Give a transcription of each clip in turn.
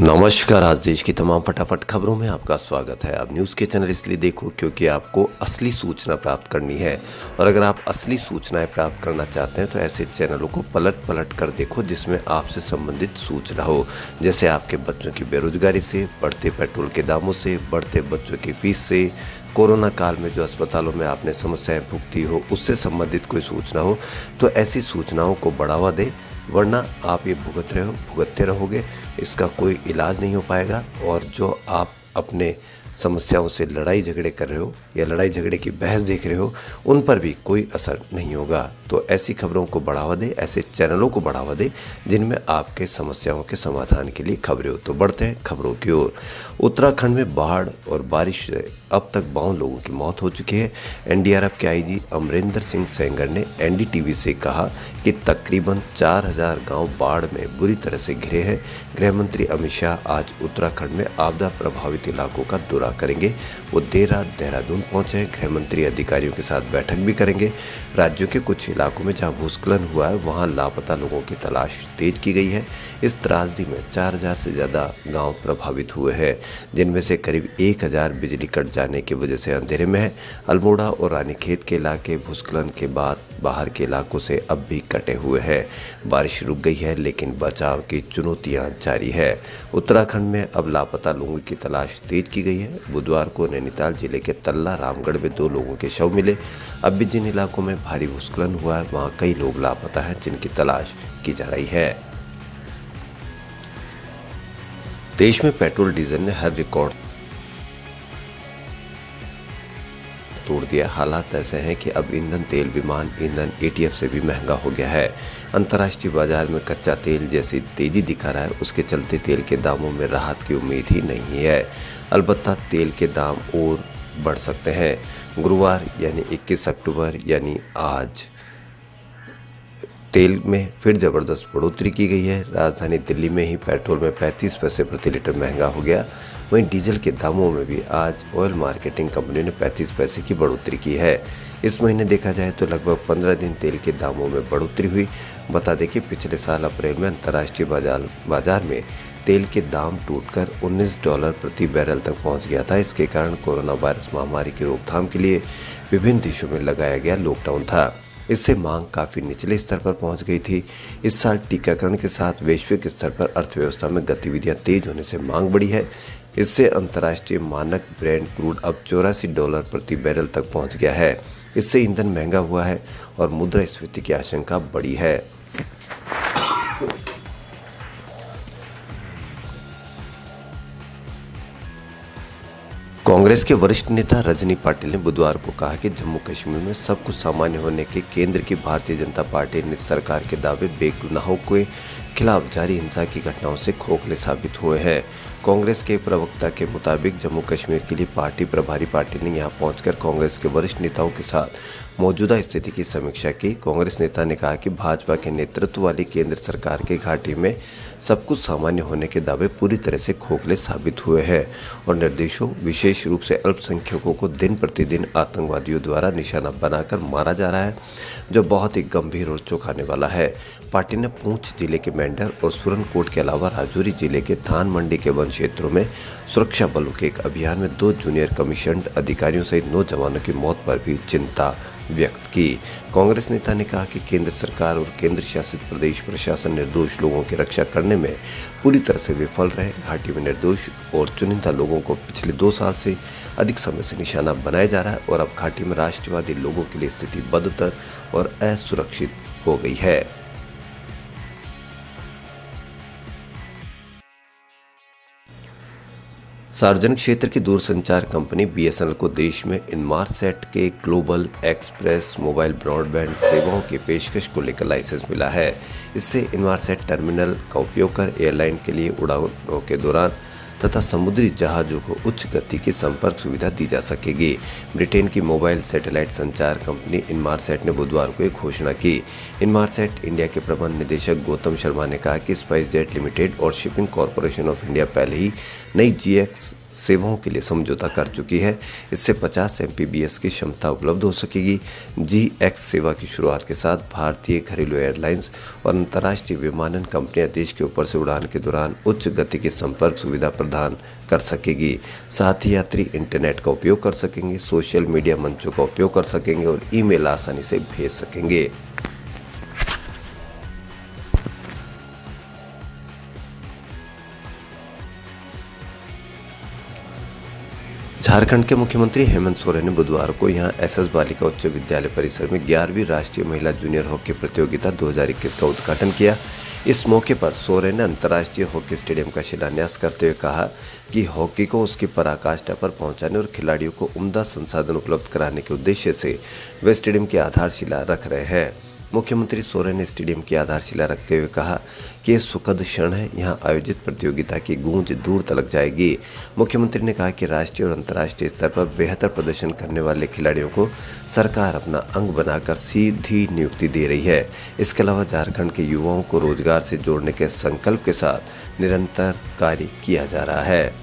नमस्कार। आज देश की तमाम फटाफट खबरों में आपका स्वागत है। आप न्यूज़ के चैनल इसलिए देखो क्योंकि आपको असली सूचना प्राप्त करनी है, और अगर आप असली सूचनाएं प्राप्त करना चाहते हैं तो ऐसे चैनलों को पलट पलट कर देखो जिसमें आपसे संबंधित सूचना हो। जैसे आपके बच्चों की बेरोजगारी से, बढ़ते पेट्रोल के दामों से, बढ़ते बच्चों की फीस से, कोरोना काल में जो अस्पतालों में आपने समस्याएं भुगती हो उससे संबंधित कोई सूचना हो, तो ऐसी सूचनाओं को बढ़ावा दें, वरना आप ये भुगतते रहोगे। इसका कोई इलाज नहीं हो पाएगा, और जो आप अपने समस्याओं से लड़ाई झगड़े कर रहे हो या लड़ाई झगड़े की बहस देख रहे हो, उन पर भी कोई असर नहीं होगा। तो ऐसी खबरों को बढ़ावा दे, ऐसे चैनलों को बढ़ावा दे जिनमें आपके समस्याओं के समाधान के लिए खबरें हो। तो बढ़ते हैं खबरों की ओर। उत्तराखंड में बाढ़ और बारिश से अब तक 52 लोगों की मौत हो चुकी है। एनडीआरएफ के आईजी अमरिंदर सिंह सेंगर ने एनडीटीवी से कहा कि तकरीबन 4000 गांव बाढ़ में बुरी तरह से घिरे हैं। गृह मंत्री अमित शाह आज उत्तराखंड में आपदा प्रभावित इलाकों का दौरा करेंगे। वो देर रात देहरादून पहुंचे। गृह मंत्री अधिकारियों के साथ बैठक भी करेंगे। राज्यों के कुछ इलाकों में जहां भूस्खलन हुआ है वहां लापता लोगों की तलाश तेज की गई है। इस त्रासदी में 4000 से ज़्यादा गांव प्रभावित हुए हैं, जिनमें से करीब 1000 बिजली कट जाने की वजह से अंधेरे में है। अल्मोड़ा और रानीखेत के इलाके भूस्खलन के बाद बाहर के इलाकों से अब भी कटे हुए हैं। बारिश रुक गई है लेकिन बचाव की चुनौतियां जारी है। उत्तराखंड में अब लापता लोगों की तलाश तेज की गई है। बुधवार को नैनीताल जिले के तल्ला रामगढ़ में 2 लोगों के शव मिले। अब भी जिन इलाकों में भारी भूस्खलन हुआ है वहां कई लोग लापता हैं जिनकी तलाश की जा रही है। देश में पेट्रोल डीजल ने हर रिकॉर्ड तोड़ दिया। हालात ऐसे हैं कि अब ईंधन, तेल, विमान ईंधन एटीएफ से भी महंगा हो गया है। अंतर्राष्ट्रीय बाजार में कच्चा तेल जैसी तेजी दिखा रहा है, उसके चलते तेल के दामों में राहत की उम्मीद ही नहीं है। अलबत्ता तेल के दाम और बढ़ सकते हैं। गुरुवार यानी 21 अक्टूबर यानी आज तेल में फिर जबरदस्त बढ़ोतरी की गई है। राजधानी दिल्ली में ही पेट्रोल में 35 पैसे प्रति लीटर महंगा हो गया। वहीं डीजल के दामों में भी आज ऑयल मार्केटिंग कंपनी ने 35 पैसे की बढ़ोतरी की है। इस महीने देखा जाए तो लगभग 15 दिन तेल के दामों में बढ़ोतरी हुई। बता दें कि पिछले साल अप्रैल में अंतर्राष्ट्रीय बाजार में तेल के दाम टूटकर $19 प्रति बैरल तक पहुंच गया था। इसके कारण कोरोना वायरस महामारी की रोकथाम के लिए विभिन्न देशों में लगाया गया लॉकडाउन था। इससे मांग काफ़ी निचले स्तर पर पहुंच गई थी। इस साल टीकाकरण के साथ वैश्विक स्तर पर अर्थव्यवस्था में गतिविधियां तेज होने से मांग बढ़ी है। इससे अंतर्राष्ट्रीय मानक ब्रेंट क्रूड अब $84 प्रति बैरल तक पहुंच गया है। इससे ईंधन महंगा हुआ है और मुद्रास्फीति की आशंका बढ़ी है। कांग्रेस के वरिष्ठ नेता रजनी पाटिल ने बुधवार को कहा कि जम्मू कश्मीर में सब कुछ सामान्य होने के केंद्र की भारतीय जनता पार्टी ने सरकार के दावे बेगुनाहों के खिलाफ जारी हिंसा की घटनाओं से खोखले साबित हुए हैं। कांग्रेस के प्रवक्ता के मुताबिक जम्मू कश्मीर के लिए पार्टी प्रभारी पाटिल ने यहां पहुंचकर कांग्रेस के वरिष्ठ नेताओं के साथ मौजूदा स्थिति की समीक्षा की। कांग्रेस नेता ने कहा कि भाजपा के नेतृत्व वाली केंद्र सरकार की घाटी में सब कुछ सामान्य होने के दावे पूरी तरह से खोखले साबित हुए हैं और निर्देशों, विशेष रूप से अल्पसंख्यकों को दिन प्रतिदिन आतंकवादियों द्वारा निशाना बनाकर मारा जा रहा है, जो बहुत ही गंभीर और चौंकाने वाला है। पार्टी ने पूंछ जिले के मेंढर और सुरनकोट के अलावा राजौरी जिले के थान मंडी के वन क्षेत्रों में सुरक्षा बलों के एक अभियान में 2 जूनियर कमीशन्ड अधिकारियों सहित 9 जवानों की मौत पर भी चिंता व्यक्त की। कांग्रेस नेता ने कहा कि केंद्र सरकार और केंद्र शासित प्रदेश प्रशासन निर्दोष लोगों की रक्षा करने में पूरी तरह से विफल रहे। घाटी में निर्दोष और चुनिंदा लोगों को पिछले 2 साल से अधिक समय से निशाना बनाया जा रहा है और अब घाटी में राष्ट्रवादी लोगों के लिए स्थिति बदतर और असुरक्षित हो गई है। सार्वजनिक क्षेत्र की दूरसंचार कंपनी बीएसएनएल को देश में इनमारसेट के ग्लोबल एक्सप्रेस मोबाइल ब्रॉडबैंड सेवाओं की पेशकश को लेकर लाइसेंस मिला है। इससे इनमारसेट टर्मिनल का उपयोग कर एयरलाइन के लिए उड़ानों के दौरान तथा समुद्री जहाज़ों को उच्च गति की संपर्क सुविधा दी जा सकेगी। ब्रिटेन की मोबाइल सैटेलाइट संचार कंपनी इनमारसेट ने बुधवार को एक घोषणा की। इनमारसेट इंडिया के प्रबंध निदेशक गौतम शर्मा ने कहा कि स्पाइसजेट लिमिटेड और शिपिंग कॉरपोरेशन ऑफ इंडिया पहले ही नई GX सेवाओं के लिए समझौता कर चुकी है। इससे 50 एमपीबीएस की क्षमता उपलब्ध हो सकेगी। GX सेवा की शुरुआत के साथ भारतीय घरेलू एयरलाइंस और अंतर्राष्ट्रीय विमानन कंपनियां देश के ऊपर से उड़ान के दौरान उच्च गति की संपर्क सुविधा प्रदान कर सकेगी। साथ ही यात्री इंटरनेट का उपयोग कर सकेंगे, सोशल मीडिया मंचों का उपयोग कर सकेंगे और ईमेल आसानी से भेज सकेंगे। झारखंड के मुख्यमंत्री हेमंत सोरेन ने बुधवार को यहां SS बालिका उच्च विद्यालय परिसर में 11वीं राष्ट्रीय महिला जूनियर हॉकी प्रतियोगिता 2021 का उद्घाटन किया। इस मौके पर सोरेन ने अंतर्राष्ट्रीय हॉकी स्टेडियम का शिलान्यास करते हुए कहा कि हॉकी को उसकी पराकाष्ठा पर पहुंचाने और खिलाड़ियों को उम्दा संसाधन उपलब्ध कराने के उद्देश्य से वे स्टेडियम की आधारशिला रख रहे हैं। मुख्यमंत्री सोरेन ने स्टेडियम की आधारशिला रखते हुए कहा कि ये सुखद क्षण है, यहाँ आयोजित प्रतियोगिता की गूंज दूर तलक जाएगी। मुख्यमंत्री ने कहा कि राष्ट्रीय और अंतर्राष्ट्रीय स्तर पर बेहतर प्रदर्शन करने वाले खिलाड़ियों को सरकार अपना अंग बनाकर सीधी नियुक्ति दे रही है। इसके अलावा झारखंड के युवाओं को रोजगार से जोड़ने के संकल्प के साथ निरंतर कार्य किया जा रहा है।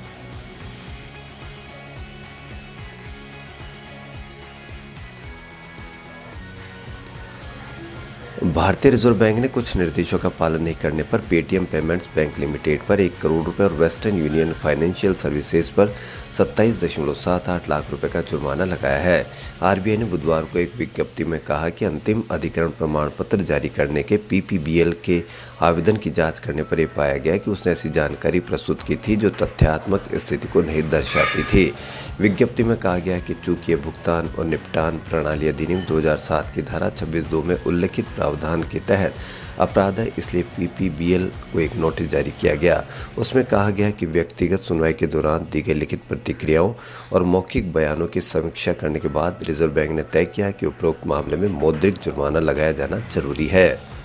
भारतीय रिजर्व बैंक ने कुछ निर्देशों का पालन नहीं करने पर पेटीएम पेमेंट्स बैंक लिमिटेड पर 1 करोड़ रुपए और वेस्टर्न यूनियन फाइनेंशियल सर्विसेज पर 27.78 लाख रुपए का जुर्माना लगाया है। RBI ने बुधवार को एक विज्ञप्ति में कहा कि अंतिम अधिकरण प्रमाण पत्र जारी करने के PPBL के आवेदन की जांच करने पर यह पाया गया कि उसने ऐसी जानकारी प्रस्तुत की थी जो तथ्यात्मक स्थिति को नहीं दर्शाती थी। विज्ञप्ति में कहा गया कि चूंकि भुगतान और निपटान प्रणाली अधिनियम 2007 की धारा 26(2) में उल्लिखित प्रावधान के तहत अपराध है, इसलिए PPBL को एक नोटिस जारी किया गया। उसमें कहा गया कि व्यक्तिगत सुनवाई के दौरान दी गई लिखित प्रतिक्रियाओं और मौखिक बयानों की समीक्षा करने के बाद रिजर्व बैंक ने तय किया कि उपरोक्त मामले में मौद्रिक जुर्माना लगाया जाना जरूरी है।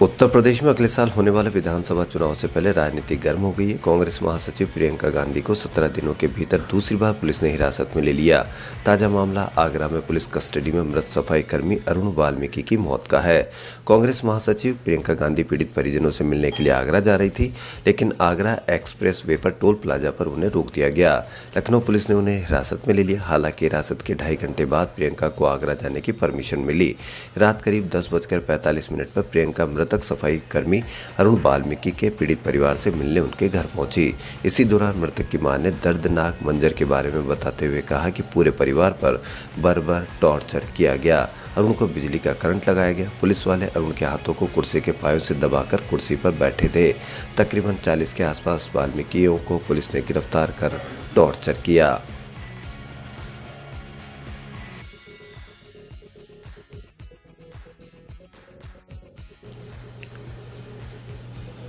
उत्तर प्रदेश में अगले साल होने वाले विधानसभा चुनाव से पहले राजनीति गर्म हो गई है। कांग्रेस महासचिव प्रियंका गांधी को 17 दिनों के भीतर दूसरी बार पुलिस ने हिरासत में ले लिया। ताजा मामला आगरा में पुलिस कस्टडी में मृत सफाई कर्मी अरुण वाल्मीकि की मौत का है। कांग्रेस महासचिव प्रियंका गांधी पीड़ित परिजनों से मिलने के लिए आगरा जा रही थी, लेकिन आगरा एक्सप्रेस वे पर टोल प्लाजा पर उन्हें रोक दिया गया। लखनऊ पुलिस ने उन्हें हिरासत में ले लिया। हालांकि हिरासत के 2.5 घंटे बाद प्रियंका को आगरा जाने की परमिशन मिली। रात करीब 10:45 पर प्रियंका मृतक सफाई कर्मी अरुण वाल्मीकि के पीड़ित परिवार से मिलने उनके घर पहुंची। इसी दौरान मृतक की मां ने दर्दनाक मंजर के बारे में बताते हुए कहा कि पूरे परिवार पर बर्बर टॉर्चर किया गया। अरुण को बिजली का करंट लगाया गया। पुलिस वाले अरुण के हाथों को कुर्सी के पायों से दबाकर कुर्सी पर बैठे थे। तकरीबन 40 के आसपास वाल्मीकियों को पुलिस ने गिरफ्तार कर टॉर्चर किया।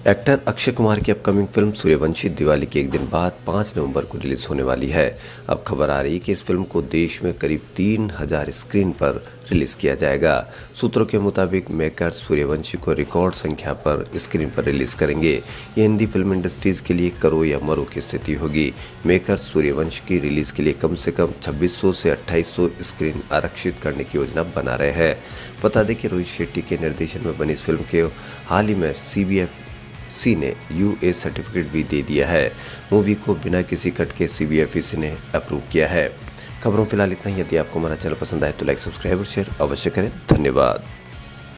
एक्टर अक्षय कुमार की अपकमिंग फिल्म सूर्यवंशी दिवाली के एक दिन बाद 5 नवंबर को रिलीज होने वाली है। अब खबर आ रही है कि इस फिल्म को देश में करीब 3000 स्क्रीन पर रिलीज किया जाएगा। सूत्रों के मुताबिक मेकर सूर्यवंशी को रिकॉर्ड संख्या पर स्क्रीन पर रिलीज करेंगे। ये हिंदी फिल्म इंडस्ट्रीज के लिए करो या मरो की स्थिति होगी। मेकर सूर्यवंशी की रिलीज के लिए कम से कम 2600 से 2800 स्क्रीन आरक्षित करने की योजना बना रहे हैं। बता दें कि रोहित शेट्टी के निर्देशन में बनी इस फिल्म के हाल ही में CBFC ने UA सर्टिफिकेट भी दे दिया है। मूवी को बिना किसी कट के CBFC ने अप्रूव किया है। खबरों फिलहाल इतना ही। यदि आपको हमारा चैनल पसंद आए तो लाइक, सब्सक्राइब और शेयर अवश्य करें। धन्यवाद।